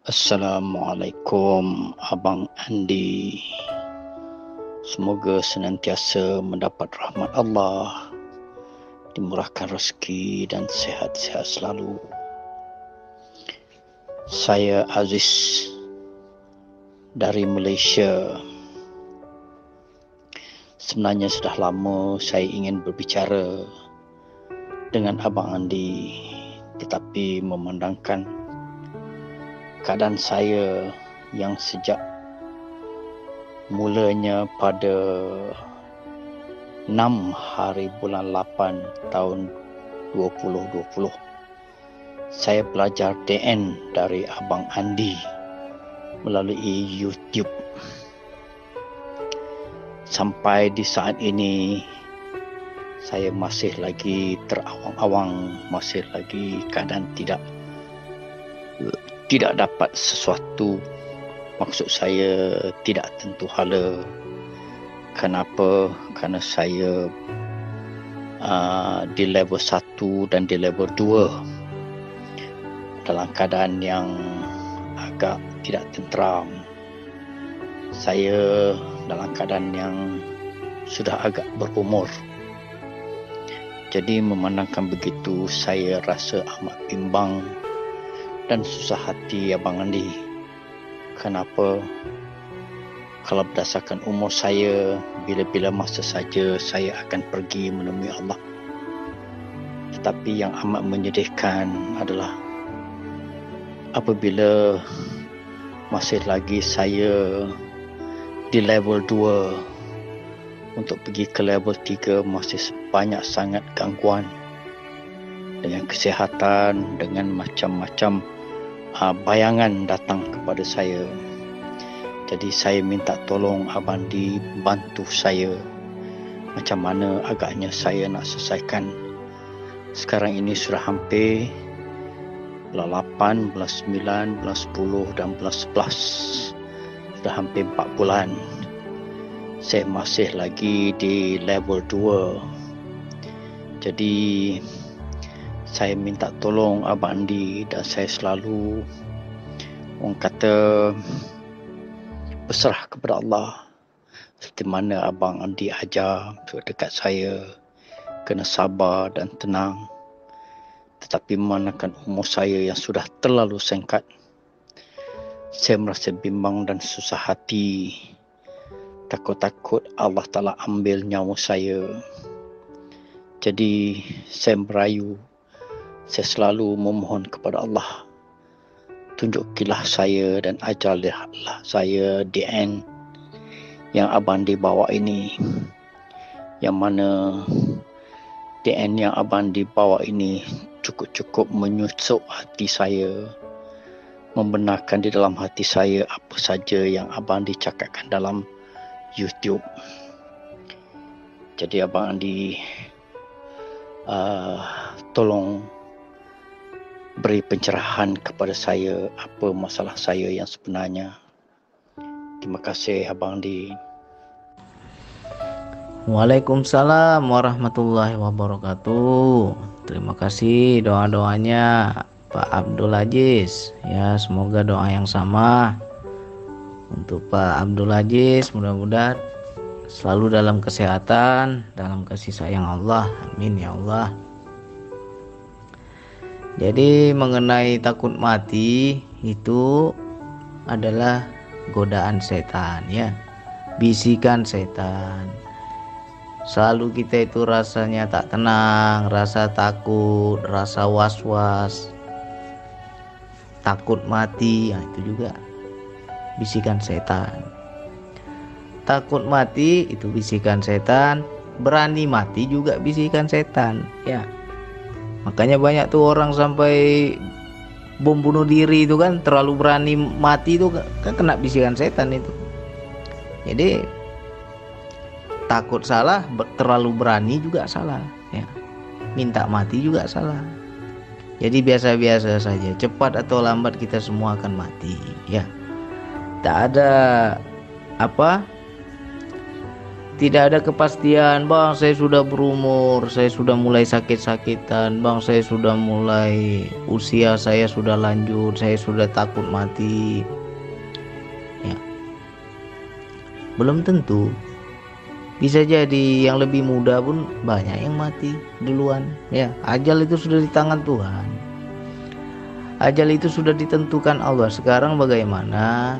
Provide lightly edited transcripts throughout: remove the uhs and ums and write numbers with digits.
Assalamualaikum Abang Andi. Semoga senantiasa mendapat rahmat Allah, dimurahkan rezeki dan sihat-sihat selalu. Saya Aziz dari Malaysia. Sebenarnya sudah lama saya ingin berbicara dengan Abang Andi, tetapi memandangkan keadaan saya yang sejak mulanya pada 6 hari bulan 8 tahun 2020 saya belajar DN dari Abang Andi melalui YouTube. Sampai di saat ini saya masih lagi terawang-awang, masih lagi keadaan tidak dapat sesuatu. Maksud saya tidak tentu hala. Kenapa? Kerana saya di level 1 dan di level 2 dalam keadaan yang agak tidak tenteram. Saya dalam keadaan yang sudah agak berumur. Jadi memandangkan begitu, saya rasa amat bimbang dan susah hati Abang Andi. Kenapa? Kalau berdasarkan umur saya, bila-bila masa saja saya akan pergi menemui Allah. Tetapi yang amat menyedihkan adalah apabila masih lagi saya di level 2, untuk pergi ke level 3 masih banyak sangat gangguan dengan kesihatan, dengan macam-macam bayangan datang kepada saya. Jadi saya minta tolong Abang dibantu saya macam mana agaknya saya nak selesaikan. Sekarang ini sudah hampir bulan 8, bulan 9, bulan 10 dan bulan 11. Sudah hampir 4 bulan. Saya masih lagi di level 2. Jadi saya minta tolong Abang Andi, dan saya selalu orang kata berserah kepada Allah. Seperti mana Abang Andi ajar dekat saya, kena sabar dan tenang. Tetapi memandangkan umur saya yang sudah terlalu singkat, saya merasa bimbang dan susah hati. Takut-takut Allah Ta'ala ambil nyawa saya. Jadi saya merayu, saya selalu memohon kepada Allah, tunjukilah saya dan ajarlah saya DN yang Abang dibawa ini. Yang mana DN yang Abang dibawa ini cukup-cukup menyusuk hati saya, membenarkan di dalam hati saya apa saja yang Abang dicakapkan dalam YouTube. Jadi Abang Andi tolong beri pencerahan kepada saya apa masalah saya yang sebenarnya. Terima kasih Abang Andi. Waalaikumsalam warahmatullahi wabarakatuh. Terima kasih doa-doanya Pak Abdul Aziz. Ya, semoga doa yang sama untuk Pak Abdul Aziz, mudah-mudahan selalu dalam kesehatan, dalam kasih sayang Allah. Amin ya Allah. Jadi mengenai takut mati itu adalah godaan setan, ya. Bisikan setan. Selalu kita itu rasanya tak tenang, rasa takut, rasa was-was, takut mati, itu juga bisikan setan. Takut mati itu bisikan setan, berani mati juga bisikan setan, ya. Makanya banyak tuh orang sampai bom bunuh diri itu kan, terlalu berani mati itu kan kena bisikan setan itu. Jadi takut salah, terlalu berani juga salah, ya. Minta mati juga salah. Jadi biasa-biasa saja, cepat atau lambat kita semua akan mati, ya. Tak ada Tidak ada kepastian, bang saya sudah berumur, saya sudah mulai sakit-sakitan, bang saya sudah mulai usia saya sudah lanjut, saya sudah takut mati. Ya, belum tentu. Bisa jadi yang lebih muda pun banyak yang mati duluan. Ya, ajal itu sudah di tangan Tuhan. Ajal itu sudah ditentukan Allah. Sekarang bagaimana?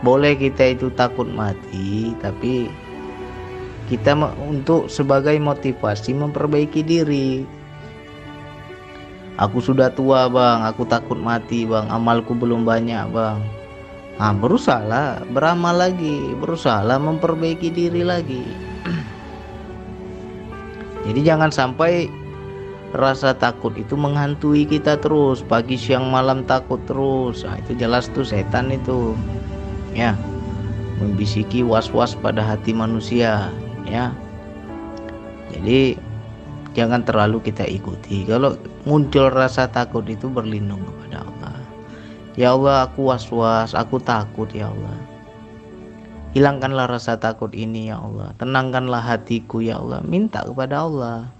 Boleh kita itu takut mati, tapi kita untuk sebagai motivasi memperbaiki diri. Aku sudah tua bang, aku takut mati bang, amalku belum banyak bang. Nah, berusahalah beramal lagi, berusahalah memperbaiki diri lagi. Jadi jangan sampai rasa takut itu menghantui kita terus, pagi siang malam takut terus. Nah, itu jelas tuh setan itu. Ya, membisiki was-was pada hati manusia, ya. Jadi jangan terlalu kita ikuti. Kalau muncul rasa takut itu berlindung kepada Allah. Ya Allah, aku was-was, aku takut ya Allah. Hilangkanlah rasa takut ini ya Allah. Tenangkanlah hatiku ya Allah. Minta kepada Allah.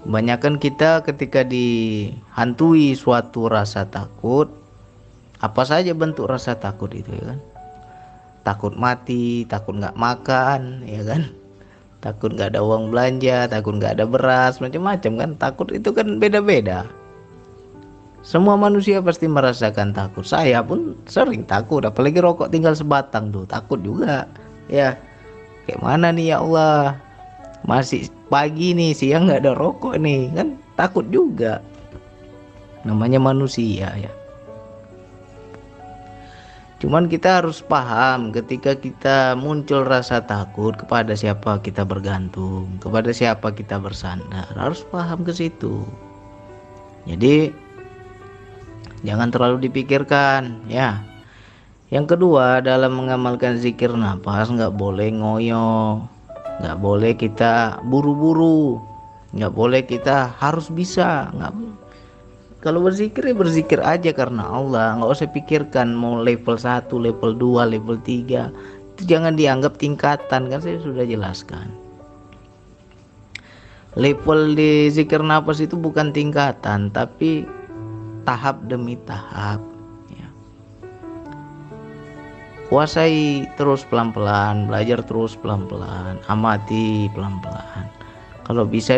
Kebanyakan kita ketika dihantui suatu rasa takut, apa saja bentuk rasa takut itu ya kan? Takut mati, takut nggak makan, ya kan? Takut nggak ada uang belanja, takut nggak ada beras, macam-macam kan? Takut itu kan beda-beda. Semua manusia pasti merasakan takut. Saya pun sering takut, apalagi rokok tinggal sebatang tuh, takut juga. Ya, kayak mana nih ya Allah? Masih pagi nih, siang nggak ada rokok nih, kan? Takut juga. Namanya manusia ya. Cuman kita harus paham ketika kita muncul rasa takut, kepada siapa kita bergantung, kepada siapa kita bersandar. Harus paham ke situ. Jadi jangan terlalu dipikirkan ya. Yang kedua, dalam mengamalkan zikir nafas nggak boleh ngoyo, nggak boleh kita buru-buru, nggak boleh kita harus bisa, nggak. Kalau berzikir ya berzikir aja karena Allah, nggak usah pikirkan mau level 1, level 2, level 3. Itu jangan dianggap tingkatan, kan saya sudah jelaskan. Level di zikir nafas itu bukan tingkatan, tapi tahap demi tahap ya. Kuasai terus pelan-pelan, belajar terus pelan-pelan, amati pelan-pelan. Kalau bisa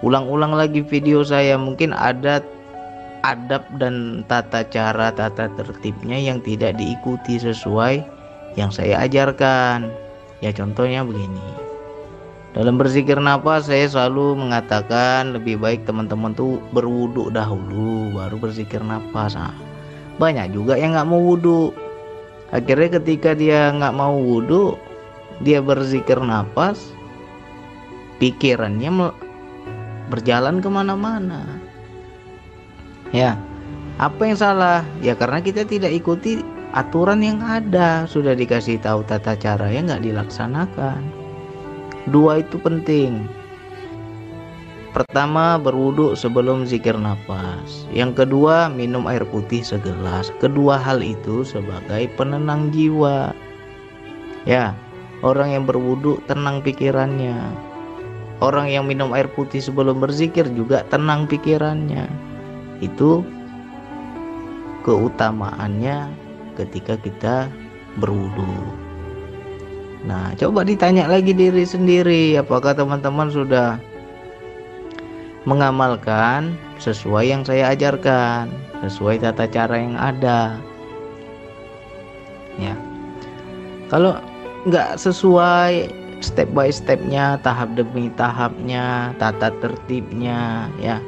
ulang-ulang lagi video saya, mungkin ada adab dan tata cara, tata tertibnya yang tidak diikuti sesuai yang saya ajarkan. Ya contohnya begini. Dalam berzikir nafas saya selalu mengatakan lebih baik teman-teman tuh berwudu dahulu baru berzikir nafas. Nah, banyak juga yang nggak mau wudu. Akhirnya ketika dia nggak mau wudu, dia berzikir nafas, pikirannya berjalan kemana-mana. Ya, apa yang salah? Ya karena kita tidak ikuti aturan yang ada. Sudah dikasih tahu tata cara yang nggak dilaksanakan. Dua itu penting. Pertama, berwudu sebelum zikir nafas. Yang kedua, minum air putih segelas. Kedua hal itu sebagai penenang jiwa. Ya, orang yang berwudu tenang pikirannya. Orang yang minum air putih sebelum berzikir juga tenang pikirannya. Itu keutamaannya ketika kita berwudu. Nah, coba ditanya lagi diri sendiri, apakah teman-teman sudah mengamalkan sesuai yang saya ajarkan, sesuai tata cara yang ada. Ya. Kalau nggak sesuai step by stepnya, tahap demi tahapnya, tata tertibnya, ya,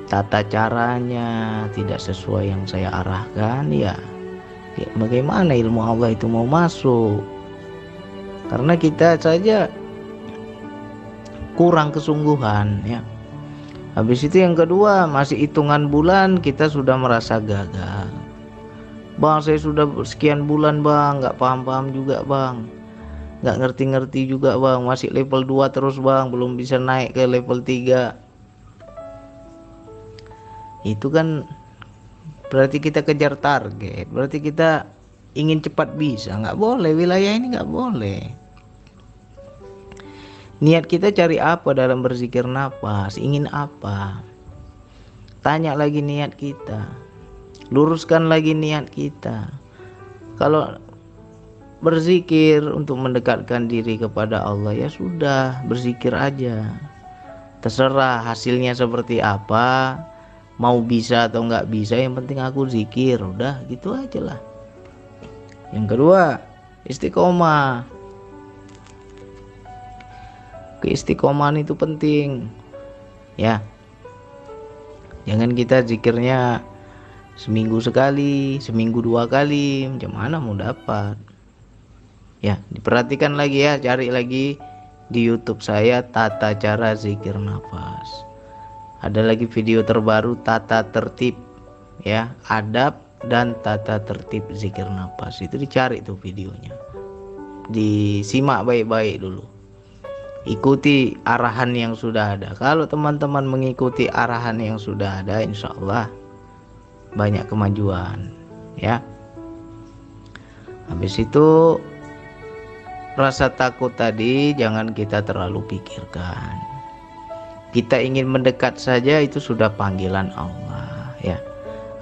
tata caranya tidak sesuai yang saya arahkan, ya bagaimana ilmu Allah itu mau masuk? Karena kita saja kurang kesungguhan, ya. Habis itu yang kedua, masih hitungan bulan kita sudah merasa gagal. Bang, saya sudah sekian bulan bang, nggak paham-paham juga bang, nggak ngerti-ngerti juga bang, masih level 2 terus bang, belum bisa naik ke level 3. Itu kan berarti kita kejar target, berarti kita ingin cepat bisa, nggak boleh. Wilayah ini nggak boleh. Niat kita cari apa dalam berzikir nafas? Ingin apa? Tanya lagi niat kita, luruskan lagi niat kita. Kalau berzikir untuk mendekatkan diri kepada Allah, ya sudah, berzikir aja. Terserah hasilnya seperti apa, mau bisa atau nggak bisa, yang penting aku zikir, udah gitu aja lah. Yang kedua, istiqomah. Keistiqomahan itu penting, ya. Jangan kita zikirnya seminggu sekali, seminggu 2 kali, macam mana mau dapat? Ya, diperhatikan lagi ya, cari lagi di YouTube saya tata cara zikir nafas. Ada lagi video terbaru tata tertib, ya, adab dan tata tertib zikir nafas. Itu dicari tuh videonya, disimak baik-baik dulu, ikuti arahan yang sudah ada. Kalau teman-teman mengikuti arahan yang sudah ada, insya Allah banyak kemajuan, ya. Habis itu rasa takut tadi jangan kita terlalu pikirkan. Kita ingin mendekat saja itu sudah panggilan Allah, ya.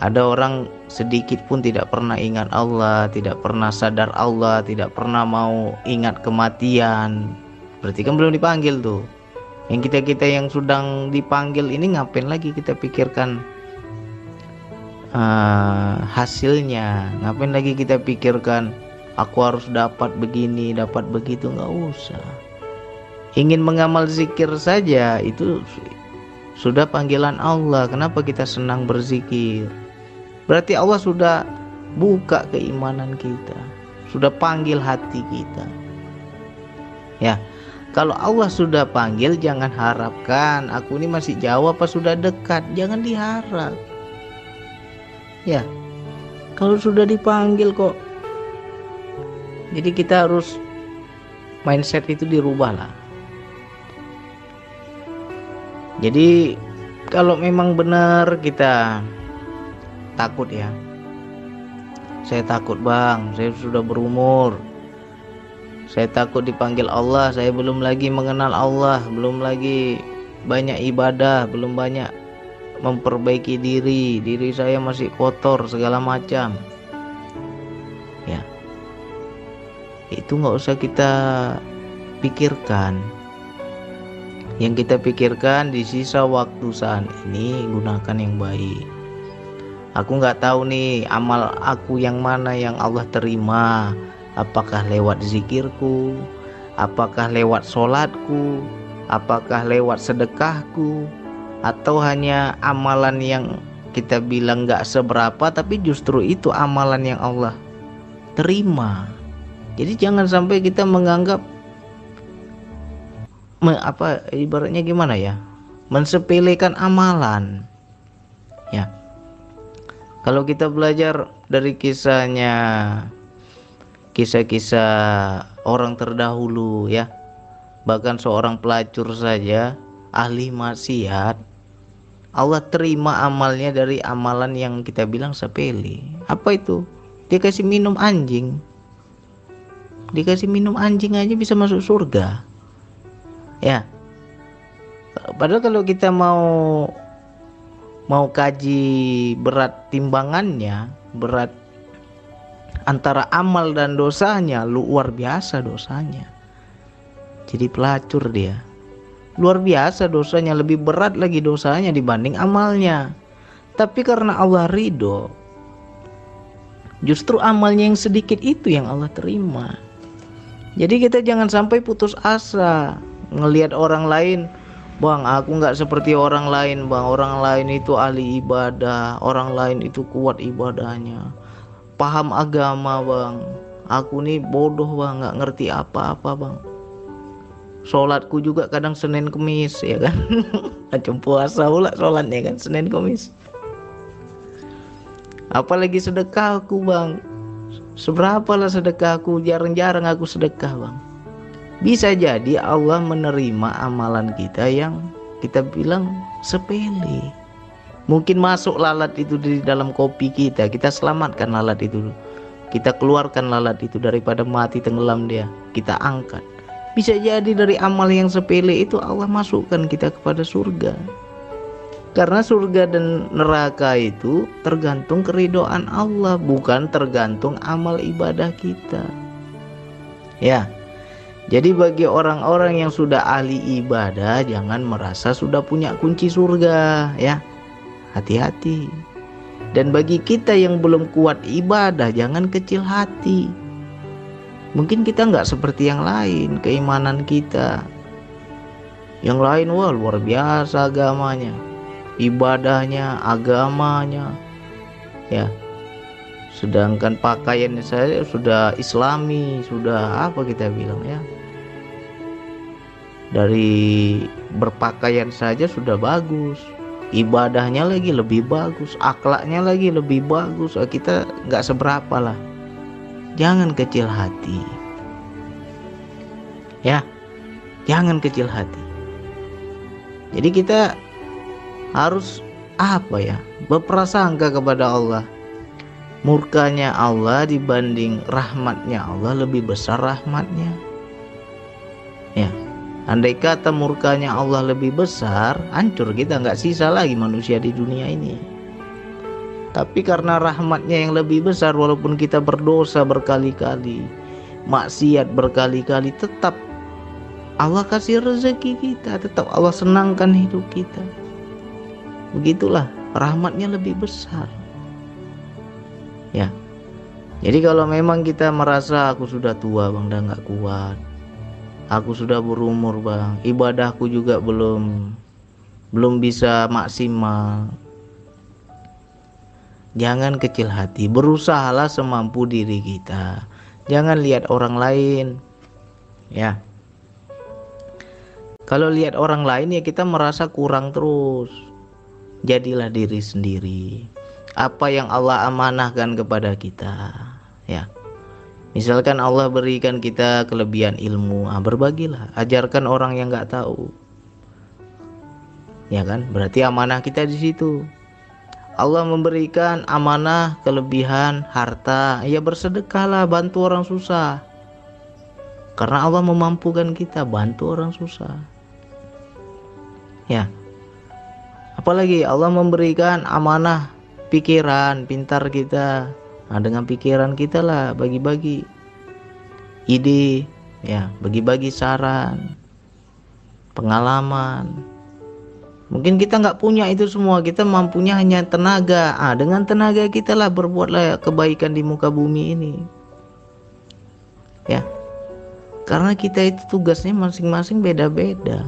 Ada orang sedikit pun tidak pernah ingat Allah, tidak pernah sadar Allah, tidak pernah mau ingat kematian, berarti kan belum dipanggil tuh. Yang kita yang sedang dipanggil ini ngapain lagi kita pikirkan hasilnya? Ngapain lagi kita pikirkan aku harus dapat begini, dapat begitu? Nggak usah. Ingin mengamal zikir saja itu sudah panggilan Allah. Kenapa kita senang berzikir? Berarti Allah sudah buka keimanan kita, sudah panggil hati kita, ya. Kalau Allah sudah panggil, jangan harapkan aku ini masih jauh apa sudah dekat, jangan diharap, ya. Kalau sudah dipanggil kok. Jadi kita harus mindset itu dirubah lah. Jadi kalau memang benar kita takut, ya, saya takut bang, saya sudah berumur, saya takut dipanggil Allah, saya belum lagi mengenal Allah, belum lagi banyak ibadah, belum banyak memperbaiki diri saya masih kotor segala macam, ya, itu nggak usah kita pikirkan. Yang kita pikirkan di sisa waktu saat ini, gunakan yang baik. Aku nggak tahu nih amal aku yang mana yang Allah terima. Apakah lewat zikirku, apakah lewat sholatku, apakah lewat sedekahku, atau hanya amalan yang kita bilang nggak seberapa tapi justru itu amalan yang Allah terima. Jadi jangan sampai kita menganggap ibaratnya gimana ya, mensepelekan amalan, ya. Kalau kita belajar dari kisah-kisah orang terdahulu, ya, bahkan seorang pelacur saja ahli maksiat, Allah terima amalnya dari amalan yang kita bilang sepele. Apa itu? Dia kasih minum anjing. Dikasih minum anjing aja bisa masuk surga, ya. Padahal kalau kita mau kaji berat timbangannya, berat antara amal dan dosanya, luar biasa dosanya. Jadi pelacur dia, luar biasa dosanya, lebih berat lagi dosanya dibanding amalnya. Tapi karena Allah ridho, justru amalnya yang sedikit itu yang Allah terima. Jadi kita jangan sampai putus asa ngelihat orang lain, bang aku nggak seperti orang lain bang, orang lain itu ahli ibadah, orang lain itu kuat ibadahnya, paham agama bang, aku nih bodoh bang, nggak ngerti apa-apa bang. Sholatku juga kadang Senin Kemis, ya kan. Macam puasa pula sholatnya kan Senin Kemis. Apalagi sedekahku bang, seberapalah sedekahku, jarang-jarang aku sedekah bang. Bisa jadi Allah menerima amalan kita yang kita bilang sepele. Mungkin masuk lalat itu di dalam kopi kita selamatkan lalat itu, kita keluarkan lalat itu daripada mati tenggelam dia, kita angkat. Bisa jadi dari amal yang sepele itu Allah masukkan kita kepada surga. Karena surga dan neraka itu tergantung keridhaan Allah, bukan tergantung amal ibadah kita. Ya. Jadi bagi orang-orang yang sudah ahli ibadah, jangan merasa sudah punya kunci surga, ya. Hati-hati. Dan bagi kita yang belum kuat ibadah, jangan kecil hati. Mungkin kita nggak seperti yang lain, keimanan kita. Yang lain, wah luar biasa agamanya, ibadahnya, agamanya, ya. Sedangkan pakaiannya saya sudah islami, sudah apa kita bilang ya, dari berpakaian saja sudah bagus, ibadahnya lagi lebih bagus, akhlaknya lagi lebih bagus. Kita nggak seberapa lah. Jangan kecil hati, ya, jangan kecil hati. Jadi kita harus apa ya, berprasangka kepada Allah. Murkanya Allah dibanding rahmatnya Allah, lebih besar rahmatnya. Ya, andai kata murkanya Allah lebih besar, hancur kita, nggak sisa lagi manusia di dunia ini. Tapi karena rahmatnya yang lebih besar, walaupun kita berdosa berkali-kali, maksiat berkali-kali, tetap Allah kasih rezeki kita, tetap Allah senangkan hidup kita. Begitulah, rahmatnya lebih besar. Ya, jadi kalau memang kita merasa aku sudah tua bang, dan nggak kuat, aku sudah berumur bang, ibadahku juga belum bisa maksimal, jangan kecil hati, berusahalah semampu diri kita, jangan lihat orang lain, ya. Kalau lihat orang lain ya kita merasa kurang terus. Jadilah diri sendiri. Apa yang Allah amanahkan kepada kita, ya. Misalkan Allah berikan kita kelebihan ilmu, berbagilah, ajarkan orang yang nggak tahu, ya kan? Berarti amanah kita di situ. Allah memberikan amanah kelebihan harta, ya bersedekahlah, bantu orang susah. Karena Allah memampukan kita, bantu orang susah, ya. Apalagi Allah memberikan amanah pikiran, pintar kita. Nah, dengan pikiran kita lah bagi-bagi ide, ya, bagi-bagi saran, pengalaman. Mungkin kita nggak punya itu semua, kita mampunya hanya tenaga. Dengan tenaga kita lah berbuatlah kebaikan di muka bumi ini, ya. Karena kita itu tugasnya masing-masing beda-beda.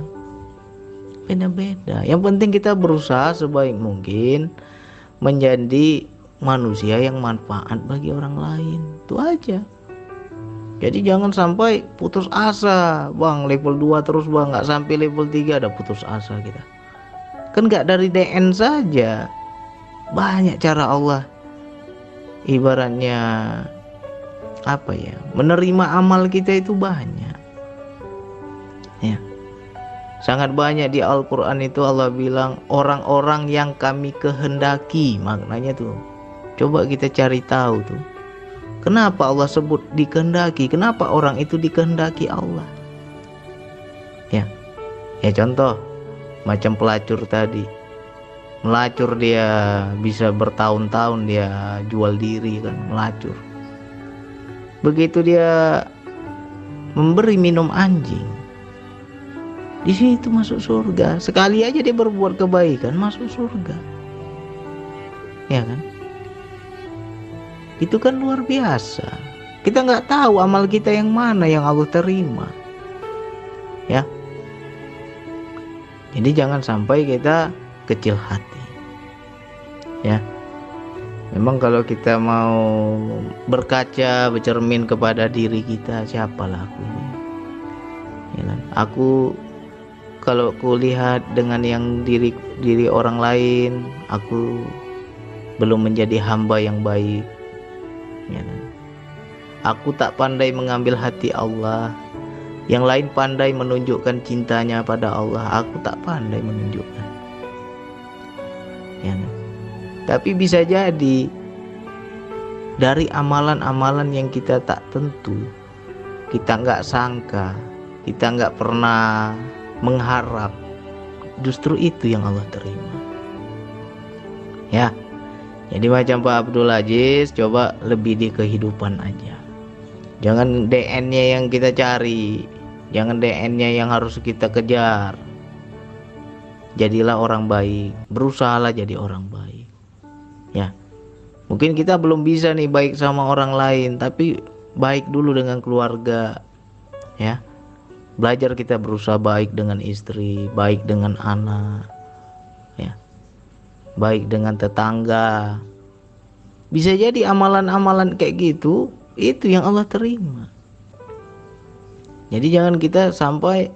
Yang penting kita berusaha sebaik mungkin menjadi manusia yang manfaat bagi orang lain. Itu aja. Jadi jangan sampai putus asa, bang, level 2 terus bang, nggak sampai level 3 ada putus asa kita. Kan nggak dari DN saja, banyak cara Allah ibaratnya apa ya, menerima amal kita itu banyak, ya. Sangat banyak di Al-Quran itu Allah bilang orang-orang yang kami kehendaki, maknanya tuh. Coba kita cari tahu tuh. Kenapa Allah sebut dikehendaki? Kenapa orang itu dikehendaki Allah? Ya, contoh macam pelacur tadi. Melacur dia bisa bertahun-tahun dia jual diri kan, melacur. Begitu dia memberi minum anjing, di situ masuk surga. Sekali aja dia berbuat kebaikan masuk surga, ya kan? Itu kan luar biasa. Kita nggak tahu amal kita yang mana yang Allah terima, ya. Jadi jangan sampai kita kecil hati, ya. Memang kalau kita mau berkaca, bercermin kepada diri kita, siapalah aku ini, ya kan? Aku kalau kulihat dengan yang diri orang lain, aku belum menjadi hamba yang baik, ya kan? Aku tak pandai mengambil hati Allah. Yang lain pandai menunjukkan cintanya pada Allah, aku tak pandai menunjukkan, ya kan? Tapi bisa jadi dari amalan-amalan yang kita tak tentu, kita nggak sangka, kita nggak pernah mengharap, justru itu yang Allah terima. Ya, jadi macam Pak Abdul Aziz, coba lebih di kehidupan aja. Jangan DN-nya yang kita cari, jangan DN-nya yang harus kita kejar. Jadilah orang baik, berusahalah jadi orang baik. Ya, mungkin kita belum bisa nih baik sama orang lain, tapi baik dulu dengan keluarga. Ya, belajar kita berusaha baik dengan istri, baik dengan anak, ya, baik dengan tetangga. Bisa jadi amalan-amalan kayak gitu, itu yang Allah terima. Jadi jangan kita sampai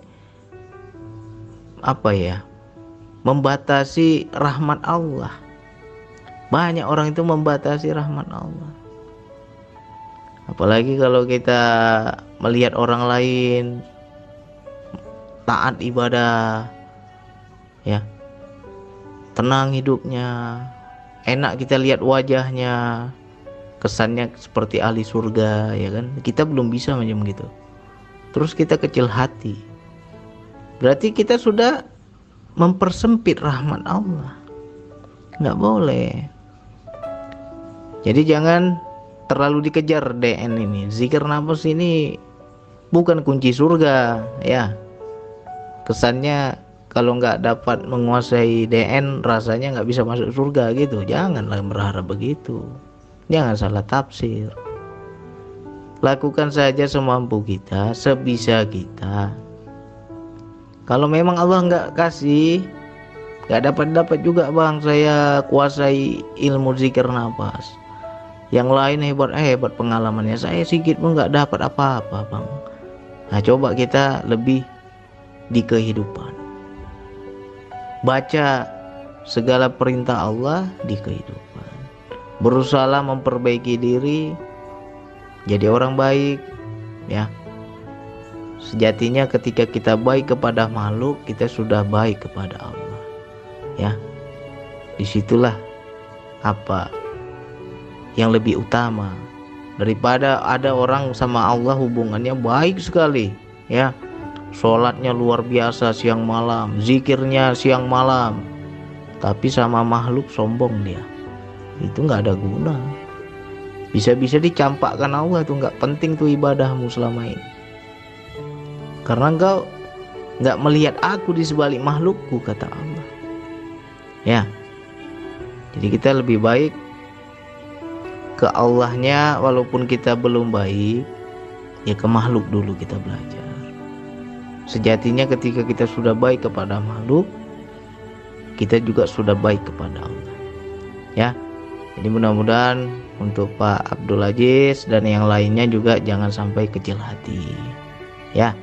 membatasi rahmat Allah. Banyak orang itu membatasi rahmat Allah. Apalagi kalau kita melihat orang lain taat ibadah, ya, tenang hidupnya, enak kita lihat wajahnya, kesannya seperti ahli surga, ya kan? Kita belum bisa macam gitu. Terus kita kecil hati, berarti kita sudah mempersempit rahmat Allah. Nggak boleh. Jadi jangan terlalu dikejar DN ini. Zikir nafas ini bukan kunci surga, ya. Kesannya kalau nggak dapat menguasai DN, rasanya nggak bisa masuk surga gitu. Janganlah berharap begitu. Jangan salah tafsir. Lakukan saja semampu kita, sebisa kita. Kalau memang Allah nggak kasih, nggak dapat juga bang, saya kuasai ilmu zikir nafas. Yang lain hebat pengalamannya, saya sedikit pun nggak dapat apa-apa bang. Nah, coba kita lebih di kehidupan. Baca segala perintah Allah di kehidupan. Berusaha memperbaiki diri, jadi orang baik, ya. Sejatinya ketika kita baik kepada makhluk, kita sudah baik kepada Allah, ya. Disitulah apa yang lebih utama daripada ada orang sama Allah hubungannya baik sekali, ya. Sholatnya luar biasa siang malam, zikirnya siang malam, tapi sama makhluk sombong dia. Itu nggak ada guna. Bisa-bisa dicampakkan Allah, itu nggak penting tuh ibadahmu selama ini. Karena engkau nggak melihat aku di sebalik makhlukku, kata Allah. Ya, jadi kita lebih baik ke Allahnya, walaupun kita belum baik, ya ke makhluk dulu kita belajar. Sejatinya ketika kita sudah baik kepada makhluk, kita juga sudah baik kepada Allah. Ya, jadi mudah-mudahan untuk Pak Abdul Aziz dan yang lainnya juga jangan sampai kecil hati. Ya,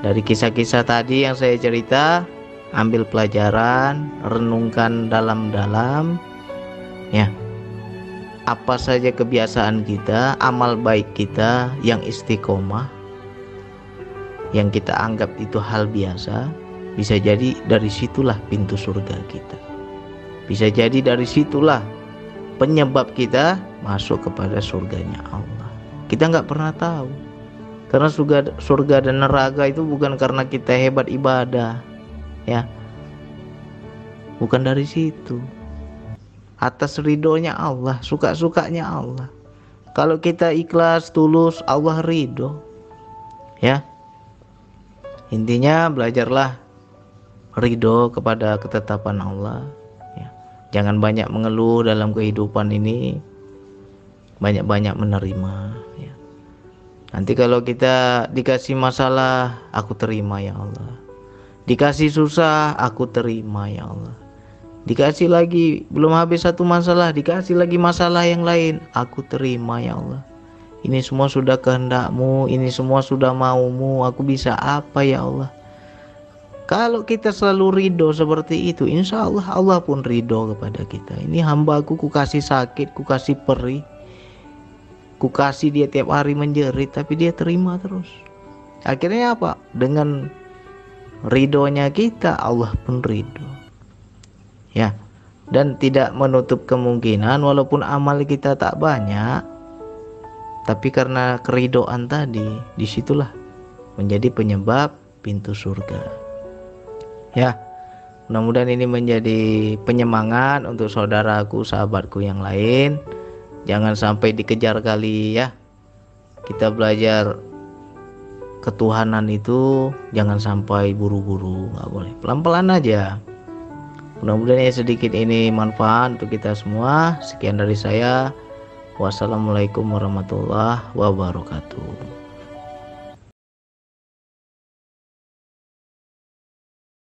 dari kisah-kisah tadi yang saya cerita, ambil pelajaran, renungkan dalam-dalam, ya. Apa saja kebiasaan kita, amal baik kita yang istiqomah, yang kita anggap itu hal biasa, bisa jadi dari situlah pintu surga kita. Bisa jadi dari situlah penyebab kita masuk kepada surganya Allah. Kita nggak pernah tahu. Karena surga dan neraka itu bukan karena kita hebat ibadah, ya. Bukan dari situ. Atas ridhonya Allah, suka-sukanya Allah. Kalau kita ikhlas, tulus, Allah ridho, ya. Intinya belajarlah ridho kepada ketetapan Allah, ya. Jangan banyak mengeluh dalam kehidupan ini, banyak-banyak menerima, ya. Nanti kalau kita dikasih masalah, aku terima ya Allah. Dikasih susah, aku terima ya Allah. Dikasih lagi, belum habis satu masalah, dikasih lagi masalah yang lain, aku terima ya Allah. Ini semua sudah kehendak-Mu, ini semua sudah mau-Mu, aku bisa apa ya Allah. Kalau kita selalu ridho seperti itu, insya Allah Allah pun ridho kepada kita. Ini hamba-Ku, ku kasih sakit, ku kasih perih, ku kasih dia tiap hari menjerit, tapi dia terima terus. Akhirnya apa? Dengan ridhonya kita, Allah pun ridho. Ya, Dan tidak menutup kemungkinan walaupun amal kita tak banyak, tapi karena keridoan tadi, disitulah menjadi penyebab pintu surga. Ya, mudah-mudahan ini menjadi penyemangat untuk saudaraku, sahabatku yang lain. Jangan sampai dikejar kali ya. Kita belajar ketuhanan itu jangan sampai buru-buru, nggak boleh, pelan-pelan aja. Mudah-mudahan ya sedikit ini manfaat untuk kita semua. Sekian dari saya. Wassalamualaikum warahmatullahi wabarakatuh.